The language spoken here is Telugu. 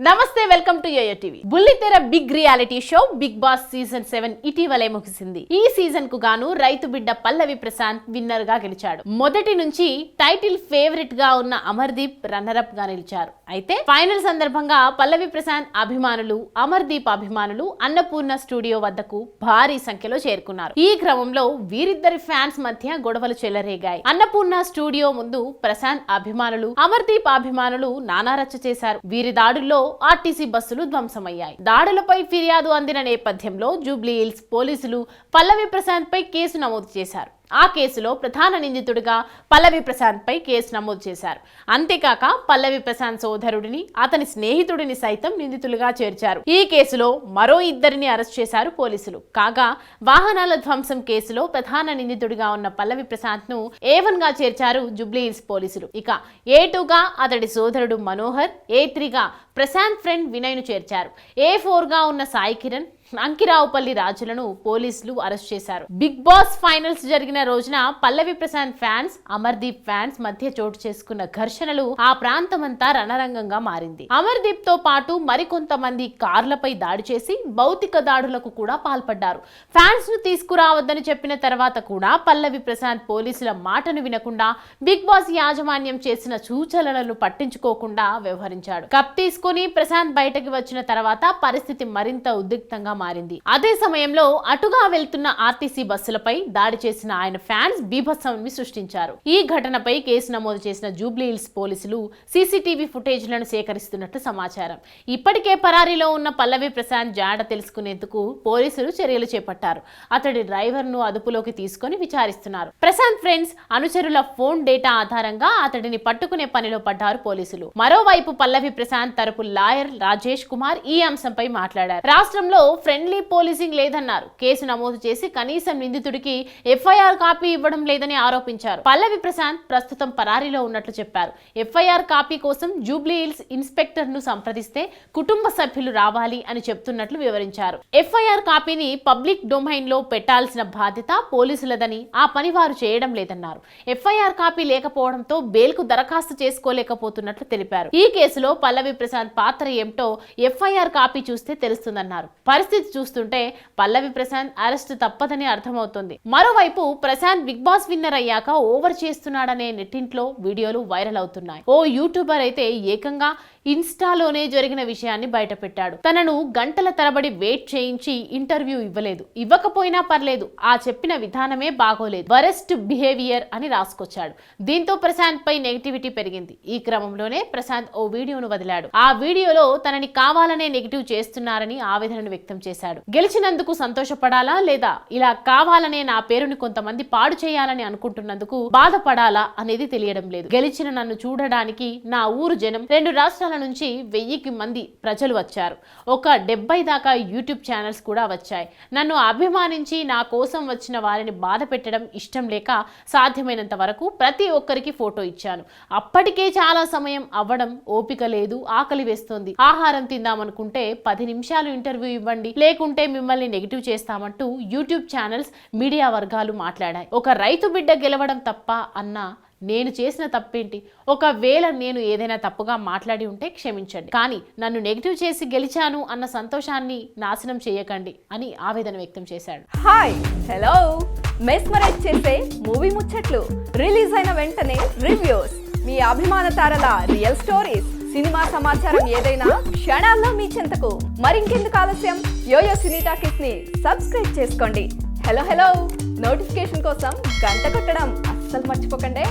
నమస్తే, వెల్కమ్ టు యోయో టీవీ. బుల్లితెర big reality show Bigg Boss season 7 ఇటీవలే ముగిసింది. ఈ సీజన్ కు గాను రైతు బిడ్డ పల్లవి ప్రశాంత్ విన్నర్ గా గెలిచాడు. మొదటి నుంచి టైటిల్ ఫేవరెట్ గా ఉన్న అమర్దీప్ రన్నర్ అప్ గా నిలిచారు. అయితే ఫైనల్ సందర్భంగా పల్లవి ప్రశాంత్ అభిమానులు, అమర్దీప్ అభిమానులు అన్నపూర్ణ స్టూడియో వద్దకు భారీ సంఖ్యలో చేరుకున్నారు. ఈ క్రమంలో వీరిద్దరి ఫ్యాన్స్ మధ్య గొడవలు చెలరేగాయి. అన్నపూర్ణ స్టూడియో ముందు ప్రశాంత్ అభిమానులు, అమర్దీప్ అభిమానులు నానారచ్చ చేశారు. వీరి దాడుల్లో ఆర్టీసీ బస్సులు ధ్వంసమయ్యాయి. దాడులపై ఫిర్యాదు అందిన నేపథ్యంలో జూబ్లీ హిల్స్ పోలీసులు పల్లవి ప్రశాంత్ పై కేసు నమోదు చేశారు. ఆ కేసులో ప్రధాన నిందితుడిగా పల్లవి ప్రశాంత్ పై కేసు నమోదు చేశారు. అంతేకాక పల్లవి ప్రశాంత్ సోదరుడిని, అతని స్నేహితుడిని సైతం నిందితులుగా చేర్చారు. ఈ కేసులో మరో ఇద్దరిని అరెస్ట్ చేశారు పోలీసులు. కాగా వాహనాల ధ్వంసం కేసులో ప్రధాన నిందితుడిగా ఉన్న పల్లవి ప్రశాంత్ ను A1 గా చేర్చారు జూబ్లీ హిల్స్ పోలీసులు. ఇక A2 గా అతడి సోదరుడు మనోహర్, A3 గా ప్రశాంత్ ఫ్రెండ్ వినయ్ ను చేర్చారు. A4 గా ఉన్న సాయి కిరణ్, అంకిరావుపల్లి రాజులను పోలీసులు అరెస్ట్ చేశారు. బిగ్ బాస్ ఫైనల్స్ జరిగిన రోజున పల్లవి ప్రశాంత్ ఫ్యాన్స్, అమర్దీప్ ఫ్యాన్స్ మధ్య చోటు చేసుకున్న ఘర్షణలు ఆ ప్రాంతమంతా రణరంగంగా మారింది. అమర్దీప్ తో పాటు మరికొంతమంది కార్లపై దాడి చేసి భౌతిక దాడులకు కూడా పాల్పడ్డారు. ఫ్యాన్స్ ను తీసుకురావద్దని చెప్పిన తర్వాత కూడా పల్లవి ప్రశాంత్ పోలీసుల మాటను వినకుండా బిగ్ బాస్ యాజమాన్యం చేసిన సూచనలను పట్టించుకోకుండా వ్యవహరించాడు. కప్ తీసుకుని ప్రశాంత్ బయటకు వచ్చిన తర్వాత పరిస్థితి మరింత ఉద్రిక్తంగా మారింది. అదే సమయంలో అటుగా వెళ్తున్న ఆర్టీసీ బస్సులపై దాడి చేసిన ఆయన ఫ్యాన్స్ బీభత్సాన్ని సృష్టించారు. ఈ ఘటనపై కేసు నమోదు చేసిన జూబ్లీ హిల్స్ పోలీసులు సీసీటీవీ ఫుటేజ్లను సేకరిస్తున్నట్లు సమాచారం. ఇప్పటికే పరారీలో ఉన్న పల్లవి ప్రశాంత్ జాడ తెలుసుకునేందుకు పోలీసులు చర్యలు చేపట్టారు. అతడి డ్రైవర్ ను అదుపులోకి తీసుకుని విచారిస్తున్నారు. ప్రశాంత్ ఫ్రెండ్స్, అనుచరుల ఫోన్ డేటా ఆధారంగా అతడిని పట్టుకునే పనిలో పడ్డారు పోలీసులు. మరోవైపు పల్లవి ప్రశాంత్ తరపు లాయర్ రాజేష్ కుమార్ ఈ అంశంపై మాట్లాడారు. రాష్ట్రంలో ఫ్రెండ్లీ పోలీసింగ్ లేదన్నారు. కేసు నమోదు చేసి కనీసం నిందితుడికి FIR కాపీ ఇవ్వడం లేదని ఆరోపించారు. పల్లవి ప్రశాంత్ ప్రస్తుతం పరారీలో ఉన్నట్లు చెప్పారు. FIR కాపీ కోసం జూబ్లీ హిల్స్ ఇన్స్పెక్టర్ ను సంప్రదిస్తే కుటుంబ సభ్యులు రావాలి అని చెప్తున్నట్లు వివరించారు. FIR కాపీని పబ్లిక్ డొమైన్ లో పెట్టాల్సిన బాధ్యత పోలీసులదని, ఆ పని వారు చేయడం లేదన్నారు. FIR కాపీ లేకపోవడంతో బెయిల్ కు దరఖాస్తు చేసుకోలేకపోతున్నట్లు తెలిపారు. ఈ కేసులో పల్లవి ప్రశాంత్ పాత్ర ఏమిటో FIR కాపీ చూస్తే తెలుస్తుందన్నారు. పరిస్థితి చూస్తుంటే పల్లవి ప్రశాంత్ అరెస్ట్ తప్పదని అర్థమవుతుంది. మరోవైపు ప్రశాంత్ బిగ్ బాస్ విన్నర్ అయ్యాక ఓవర్ చేస్తున్నాడనే నెట్టింట్లో వీడియోలు వైరల్ అవుతున్నాయి. ఓ యూట్యూబర్ అయితే ఏకంగా ఇన్స్టాలోనే జరిగిన విషయాన్ని బయటపెట్టాడు. తనను గంటల తరబడి వెయిట్ చేయించి ఇంటర్వ్యూ ఇవ్వకపోయినా పర్లేదు, ఆ చెప్పిన విధానమే బాగోలేదు, వరెస్ట్ బిహేవియర్ అని రాసుకొచ్చాడు. దీంతో ప్రశాంత్ పై నెగిటివిటీ పెరిగింది. ఈ క్రమంలోనే ప్రశాంత్ ఓ వీడియోను వదిలాడు. ఆ వీడియోలో తనని కావాలనే నెగిటివ్ చేస్తున్నారని ఆవేదనను వ్యక్తం చేశాడు. గెలిచినందుకు సంతోషపడాలా లేదా ఇలా కావాలనే నా పేరుని కొంతమంది పాడు చేయాలని అనుకుంటున్నందుకు బాధపడాలా అనేది తెలియడం లేదు. గెలిచిన నన్ను చూడడానికి నా ఊరు జనం, 2 రాష్ట్రాల నుంచి 1000కి మంది ప్రజలు వచ్చారు. ఒక 70 దాకా యూట్యూబ్ ఛానల్స్ కూడా వచ్చాయి. నన్ను అభిమానించి నా కోసం వచ్చిన వారిని బాధ పెట్టడం ఇష్టం లేక సాధ్యమైనంత వరకు ప్రతి ఒక్కరికి ఫోటో ఇచ్చాను. అప్పటికే చాలా సమయం అవ్వడం, ఓపిక లేదు, ఆకలి వేస్తోంది, ఆహారం తిందామనుకుంటే 10 నిమిషాలు ఇంటర్వ్యూ ఇవ్వండి, లేకుంటే మిమ్మల్ని నెగిటివ్ చేస్తామంటూ యూట్యూబ్ ఛానల్స్, మీడియా వర్గాలు మాట్లాడాయి. ఒక రైతు బిడ్డ గెలవడం తప్ప అన్నా నేను చేసిన తప్పేంటి? ఒకవేళ నేను ఏదైనా తప్పుగా మాట్లాడి ఉంటే క్షమించండి, కానీ నన్ను నెగిటివ్ చేసి గెలిచాను అన్న సంతోషాన్ని నాశనం చేయకండి అని ఆవేదన వ్యక్తం చేశాడు. Hi, hello. మెస్మరైజ్ చేసే మూవీ ముచ్చట్లు, రిలీజ్ అయిన వెంటనే రివ్యూస్, మీ అభిమాన తారల రియల్ స్టోరీస్, సినిమా సమాచారం ఏదైనా క్షణాల్లో మీ చెంతకు. మరింకెందుకు ఆలస్యం? యోయో సినీ టాకీస్ ని సబ్స్క్రైబ్ చేసుకోండి. హలో, నోటిఫికేషన్ కోసం గంట కొట్టడం అస్సలు మర్చిపోకండి.